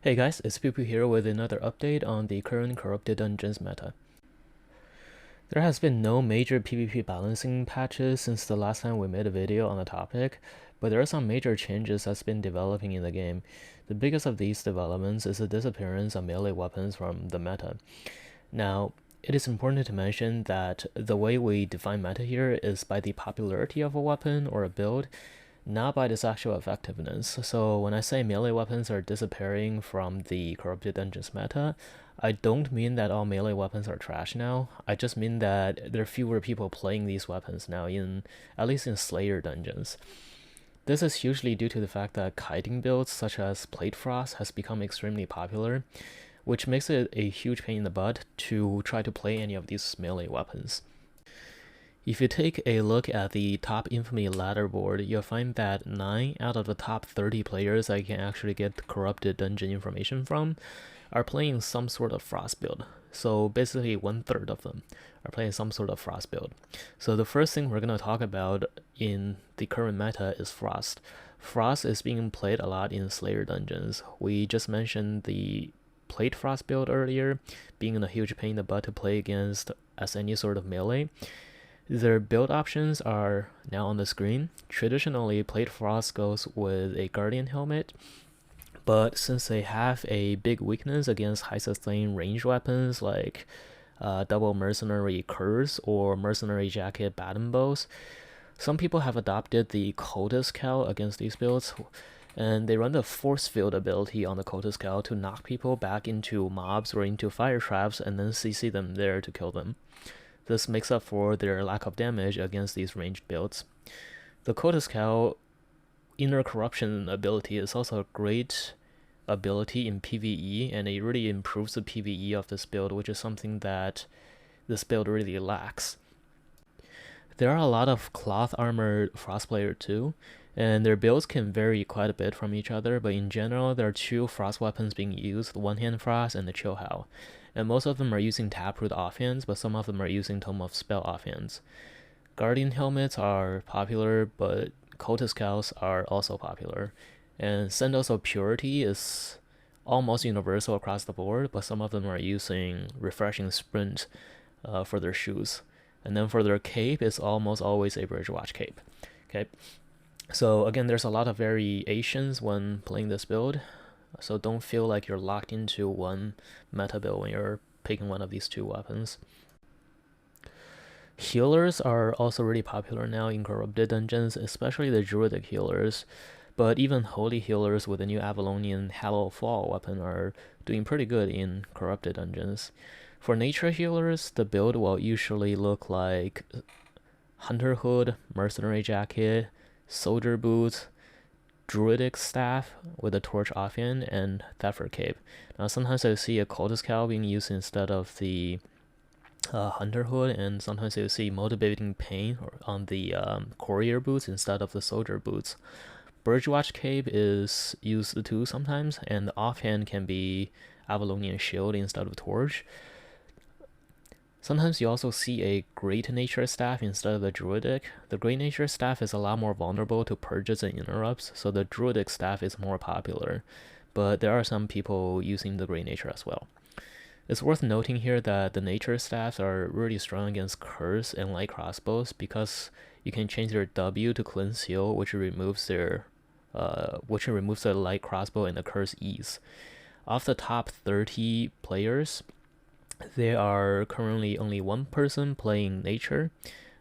Hey guys, it's Poo here with another update on the current Corrupted Dungeons meta. There has been no major PvP balancing patches since the last time we made a video on the topic, but there are some major changes that's been developing in the game. The biggest of these developments is the disappearance of melee weapons from the meta. Now, it is important to mention that the way we define meta here is by the popularity of a weapon or a build, not by its actual effectiveness. So when I say melee weapons are disappearing from the Corrupted Dungeons meta, I don't mean that all melee weapons are trash now. I just mean that there are fewer people playing these weapons now, at least in Slayer dungeons. This is hugely due to the fact that kiting builds such as Plate Frost has become extremely popular, which makes it a huge pain in the butt to try to play any of these melee weapons. If you take a look at the top infamy ladder board, you'll find that 9 out of the top 30 players I can actually get corrupted dungeon information from are playing some sort of frost build. So basically 1/3 of them are playing some sort of frost build. So the first thing we're going to talk about in the current meta is frost. Frost is being played a lot in Slayer dungeons. We just mentioned the Plate Frost build earlier, being a huge pain in the butt to play against as any sort of melee. Their build options are now on the screen. Traditionally, Plate Frost goes with a Guardian helmet, but since they have a big weakness against high sustain range weapons like double mercenary curse or mercenary jacket baton bows, some people have adopted the cultist cowl against these builds, and they run the force field ability on the cultist cowl to knock people back into mobs or into fire traps and then CC them there to kill them. This makes up for their lack of damage against these ranged builds. The cultist cowl inner corruption ability is also a great ability in PvE, and it really improves the PvE of this build, which is something that this build really lacks. There are a lot of cloth armored frost players too, and their builds can vary quite a bit from each other, but in general there are two frost weapons being used, One Hand Frost and the Chill Howl. And most of them are using Taproot offhands, but some of them are using Tome of Spell offhands. Guardian helmets are popular, but cultist cowls are also popular. And Sandals of Purity is almost universal across the board, but some of them are using Refreshing Sprint for their shoes. And then for their cape, it's almost always a Bridgewatch cape. Okay, so again, there's a lot of variations when playing this build. So don't feel like you're locked into one meta build when you're picking one of these two weapons. Healers are also really popular now in Corrupted dungeons, especially the Druidic healers. But even Holy healers with the new Avalonian Hallow Fall weapon are doing pretty good in Corrupted dungeons. For nature healers, the build will usually look like Hunter Hood, Mercenary Jacket, Soldier Boots, Druidic Staff with a Torch offhand, and Theffer Cape. Now sometimes I see a Cultist Cowl being used instead of the Hunter Hood, and sometimes you'll see Motivating Pain on the Courier Boots instead of the Soldier Boots. Bridgewatch Cape is used too sometimes, and the offhand can be Avalonian Shield instead of Torch. Sometimes you also see a Great Nature Staff instead of the Druidic. The Great Nature Staff is a lot more vulnerable to purges and interrupts, so the Druidic Staff is more popular, but there are some people using the Great Nature as well. It's worth noting here that the Nature Staffs are really strong against Curse and Light Crossbows because you can change their W to Cleanse Heal, which removes the Light Crossbow and the Curse Ease. Of the top 30 players, there are currently only one person playing Nature,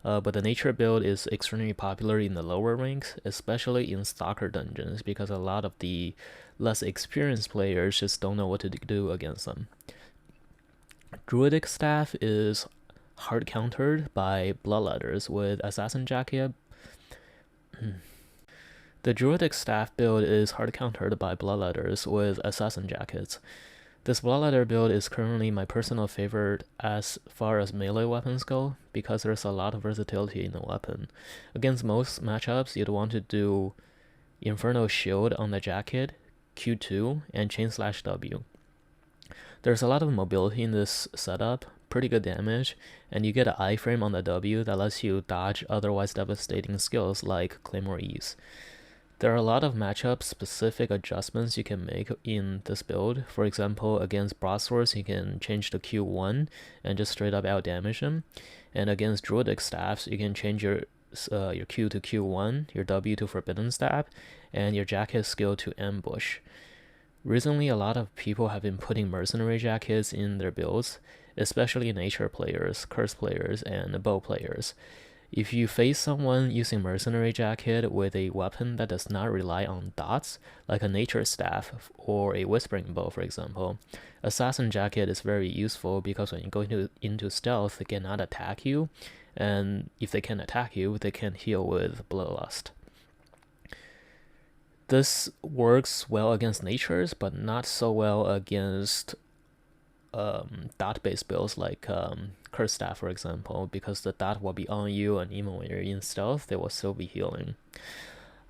but the Nature build is extremely popular in the lower ranks, especially in Stalker dungeons, because a lot of the less experienced players just don't know what to do against them. Druidic Staff is hard countered by Bloodletters with Assassin Jacket. The Druidic Staff build is hard countered by Bloodletters with Assassin Jackets. This Bloodletter build is currently my personal favorite as far as melee weapons go, because there's a lot of versatility in the weapon. Against most matchups, you'd want to do Infernal Shield on the jacket, Q2, and Chain Slash W. There's a lot of mobility in this setup, pretty good damage, and you get an iframe on the W that lets you dodge otherwise devastating skills like Claymore Ease. There are a lot of matchup-specific adjustments you can make in this build. For example, against broadswords, you can change the Q1 and just straight up out-damage them. And against druidic staffs, you can change your Q to Q1, your W to Forbidden Stab, and your jacket skill to Ambush. Recently, a lot of people have been putting mercenary jackets in their builds, especially nature players, curse players, and bow players. If you face someone using mercenary jacket with a weapon that does not rely on dots, like a nature staff or a whispering bow, for example, assassin jacket is very useful because when you go into stealth, they cannot attack you, and if they can attack you, they can heal with bloodlust. This works well against natures, but not so well against dot-based builds like Curse Staff, for example, because the dot will be on you, and even when you're in stealth, they will still be healing.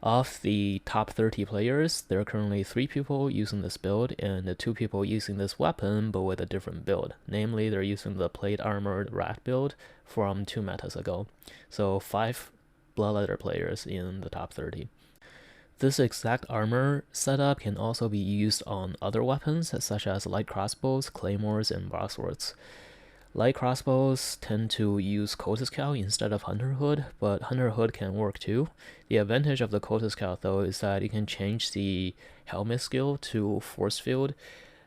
Of the top 30 players, there are currently 3 people using this build, and 2 people using this weapon, but with a different build. Namely, they're using the Plate Armored Rat build from 2 metas ago. So 5 Bloodletter players in the top 30. This exact armor setup can also be used on other weapons, such as light crossbows, claymores, and broadswords. Light crossbows tend to use Cultist Cow instead of Hunter Hood, but Hunter Hood can work too. The advantage of the Cultist Cow, though, is that you can change the helmet skill to Force Field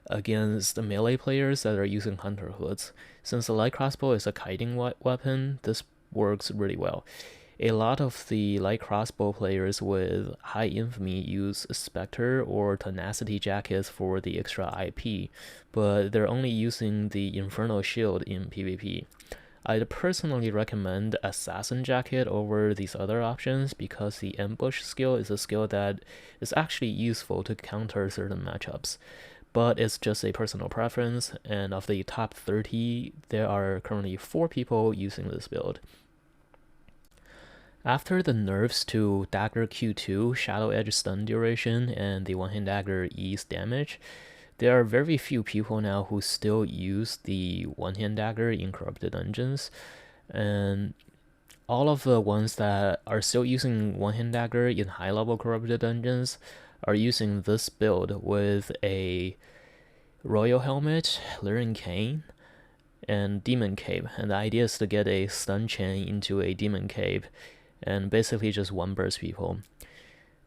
against the melee players that are using Hunter Hoods. Since the light crossbow is a kiting weapon, this works really well. A lot of the light crossbow players with high infamy use Spectre or Tenacity jackets for the extra IP, but they're only using the Infernal Shield in PvP. I'd personally recommend Assassin jacket over these other options because the Ambush skill is a skill that is actually useful to counter certain matchups. But it's just a personal preference, and of the top 30, there are currently 4 people using this build. After the nerfs to Dagger Q2, Shadow Edge stun duration, and the one-hand dagger ease damage, there are very few people now who still use the one-hand dagger in Corrupted Dungeons, and all of the ones that are still using one-hand dagger in high-level Corrupted Dungeons are using this build with a Royal Helmet, Lyrian Cane, and Demon Cape, and the idea is to get a stun chain into a Demon Cape and basically just one burst people.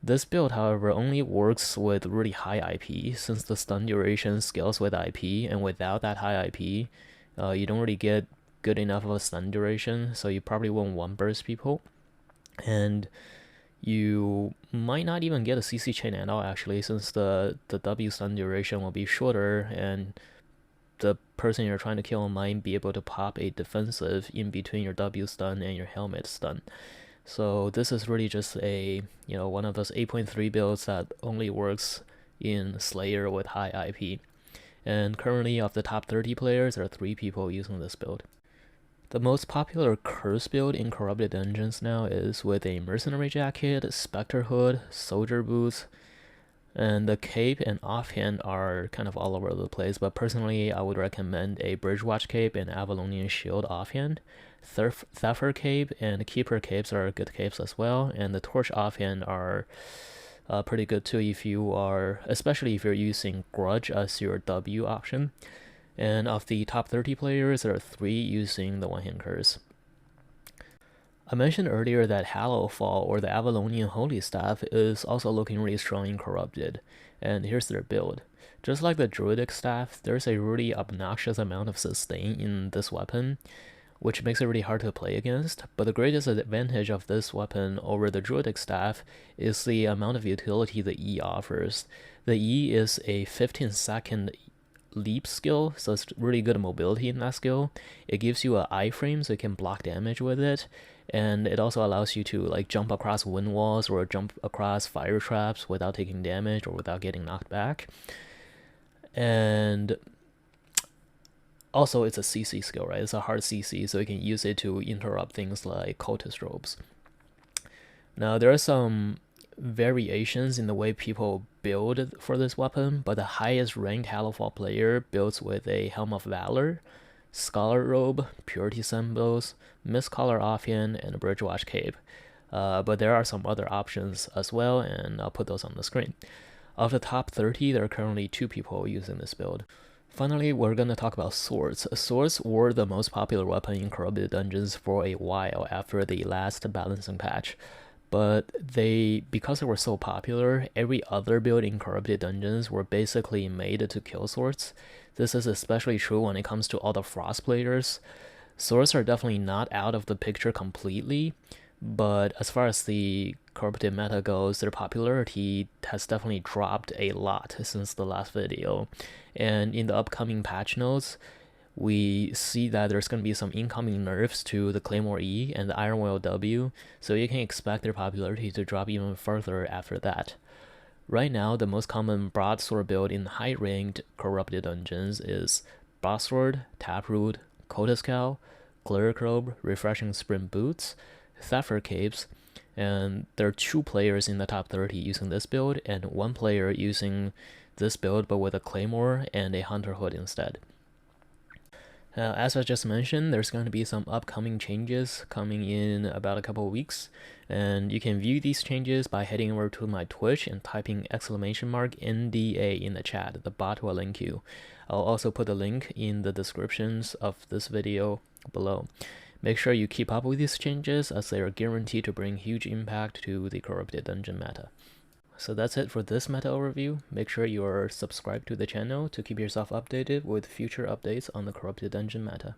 This build, however, only works with really high IP, since the stun duration scales with IP, and without that high IP, you don't really get good enough of a stun duration, so you probably won't one burst people. And you might not even get a CC chain at all, actually, since the W stun duration will be shorter, and the person you're trying to kill might be able to pop a defensive in between your W stun and your helmet stun. So this is really just a, one of those 8.3 builds that only works in Slayer with high IP. And currently, of the top 30 players, there are 3 people using this build. The most popular curse build in Corrupted Dungeons now is with a Mercenary Jacket, Spectre Hood, Soldier Boots, and the Cape and Offhand are kind of all over the place, but personally I would recommend a Bridgewatch Cape and Avalonian Shield Offhand. Theffer Cape and Keeper Capes are good capes as well, and the Torch Offhand are pretty good too especially if you're using Grudge as your W option. And of the top 30 players, there are 3 using the one-hand curse. I mentioned earlier that Hallowfall, or the Avalonian Holy Staff, is also looking really strong in Corrupted, and here's their build. Just like the Druidic Staff, there's a really obnoxious amount of sustain in this weapon, which makes it really hard to play against, but the greatest advantage of this weapon over the Druidic Staff is the amount of utility the E offers. The E is a 15-second leap skill, so it's really good mobility in that skill. It gives you an iframe so you can block damage with it, and it also allows you to jump across wind walls or jump across fire traps without taking damage or without getting knocked back. And also it's a CC skill, right? It's a hard CC, so you can use it to interrupt things like cultist robes. Now there are some variations in the way people build for this weapon, but the highest ranked Hallowfall player builds with a Helm of Valor, Scholar Robe, Purity Symbols, Mist Collar Offhand, and a Bridgewatch Cape. but there are some other options as well, and I'll put those on the screen. Of the top 30, there are currently 2 people using this build. Finally, we're going to talk about swords. Swords were the most popular weapon in Corrupted Dungeons for a while after the last balancing patch, but because they were so popular, every other build in Corrupted Dungeons were basically made to kill swords. This is especially true when it comes to all the Frost players. Swords are definitely not out of the picture completely, but as far as the corrupted meta goes, their popularity has definitely dropped a lot since the last video. And in the upcoming patch notes, we see that there's going to be some incoming nerfs to the Claymore E and the Iron Whale W, so you can expect their popularity to drop even further after that. Right now, the most common broadsword build in high-ranked Corrupted Dungeons is Broadsword, Taproot, Cotus Cow, Cleric Robe, Refreshing Sprint Boots, Theffer Capes, and there are 2 players in the top 30 using this build, and 1 player using this build but with a Claymore and a Hunter Hood instead. As I just mentioned, there's going to be some upcoming changes coming in about a couple of weeks, and you can view these changes by heading over to my Twitch and typing !NDA in the chat. The bot will link you. I'll also put a link in the descriptions of this video below. Make sure you keep up with these changes, as they are guaranteed to bring huge impact to the Corrupted Dungeon meta. So that's it for this meta overview. Make sure you are subscribed to the channel to keep yourself updated with future updates on the Corrupted Dungeon meta.